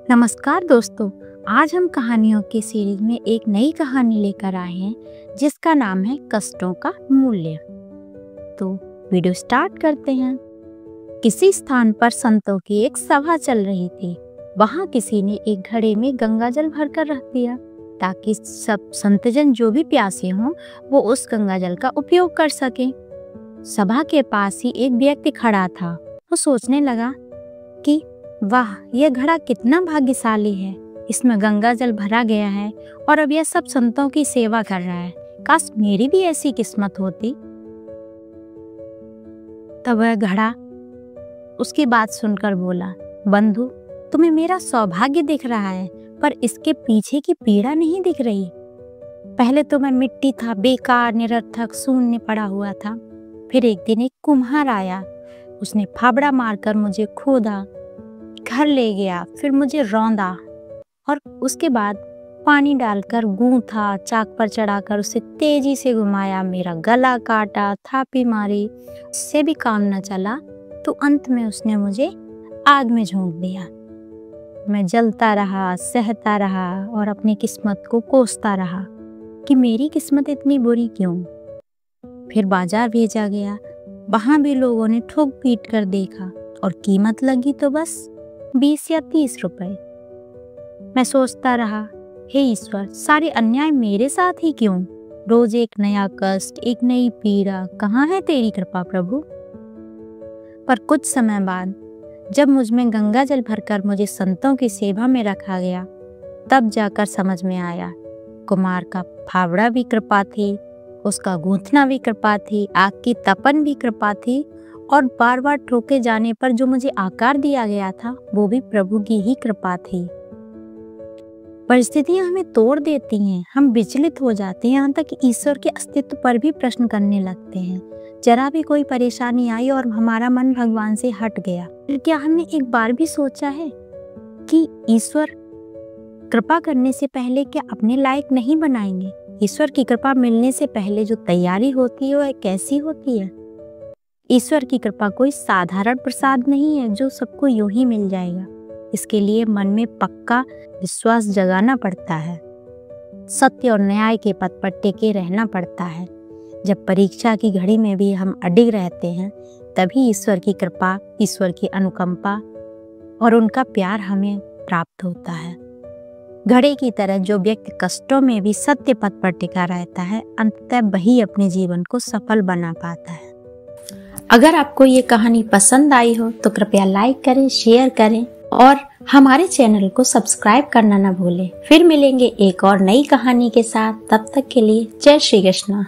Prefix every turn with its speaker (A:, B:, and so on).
A: नमस्कार दोस्तों, आज हम कहानियों की सीरीज में एक नई कहानी लेकर आए हैं जिसका नाम है कष्टों का मूल्य। तो वीडियो स्टार्ट करते हैं। किसी स्थान पर संतों की एक सभा चल रही थी। वहां किसी ने एक घड़े में गंगा जल भरकर रख दिया ताकि सब संतजन जो भी प्यासे हों वो उस गंगा जल का उपयोग कर सकें। सभा के पास ही एक व्यक्ति खड़ा था। वो सोचने लगा कि वाह, यह घड़ा कितना भाग्यशाली है। इसमें गंगा जल भरा गया है और अब यह सब संतों की सेवा कर रहा है। काश मेरी भी ऐसी किस्मत होती। तब वह घड़ा उसकी बात सुनकर बोला, बंधु, तुम्हें मेरा सौभाग्य दिख रहा है पर इसके पीछे की पीड़ा नहीं दिख रही। पहले तो मैं मिट्टी था, बेकार, निरर्थक, शून्य पड़ा हुआ था। फिर एक दिन एक कुम्हार आया। उसने फावड़ा मारकर मुझे खोदा, घर ले गया, फिर मुझे रौंदा और उसके बाद पानी डालकर गूंथा, चाक पर चढ़ाकर उसे तेजी से घुमाया, मेरा गला काटा, थापी मारी, इससे भी काम न चला तो अंत में उसने मुझे आग में झोंक दिया। मैं जलता रहा, सहता रहा और अपनी किस्मत को कोसता रहा कि मेरी किस्मत इतनी बुरी क्यों। फिर बाजार भेजा गया। वहां भी लोगों ने ठोक पीट कर देखा और कीमत लगी तो बस 20 या 30 रुपए। मैं सोचता रहा, हे ईश्वर, सारे अन्याय मेरे साथ ही क्यों? रोज एक नया कष्ट, एक नई पीड़ा। कहाँ है तेरी कृपा प्रभु? पर कुछ समय बाद जब मुझ में गंगा जल भरकर मुझे संतों की सेवा में रखा गया, तब जाकर समझ में आया, कुमार का फावड़ा भी कृपा थी, उसका गूंथना भी कृपा थी, आग की तपन भी कृपा थी और बार बार ठोके जाने पर जो मुझे आकार दिया गया था वो भी प्रभु की ही कृपा थी। परिस्थितियां हमें तोड़ देती हैं, हम विचलित हो जाते हैं, यहाँ तक कि ईश्वर के अस्तित्व पर भी प्रश्न करने लगते हैं। जरा भी कोई परेशानी आई और हमारा मन भगवान से हट गया, फिर क्या हमने एक बार भी सोचा है कि ईश्वर कृपा करने से पहले क्या अपने लायक नहीं बनाएंगे? ईश्वर की कृपा मिलने से पहले जो तैयारी होती है वह कैसी होती है? ईश्वर की कृपा कोई साधारण प्रसाद नहीं है जो सबको यूं ही मिल जाएगा। इसके लिए मन में पक्का विश्वास जगाना पड़ता है, सत्य और न्याय के पथ पर टिके रहना पड़ता है। जब परीक्षा की घड़ी में भी हम अडिग रहते हैं तभी ईश्वर की कृपा, ईश्वर की अनुकंपा और उनका प्यार हमें प्राप्त होता है। घड़े की तरह जो व्यक्ति कष्टों में भी सत्य पथ पर टिका रहता है, अंततः वही अपने जीवन को सफल बना पाता है। अगर आपको ये कहानी पसंद आई हो तो कृपया लाइक करें, शेयर करें और हमारे चैनल को सब्सक्राइब करना न भूलें। फिर मिलेंगे एक और नई कहानी के साथ। तब तक के लिए जय श्री कृष्ण।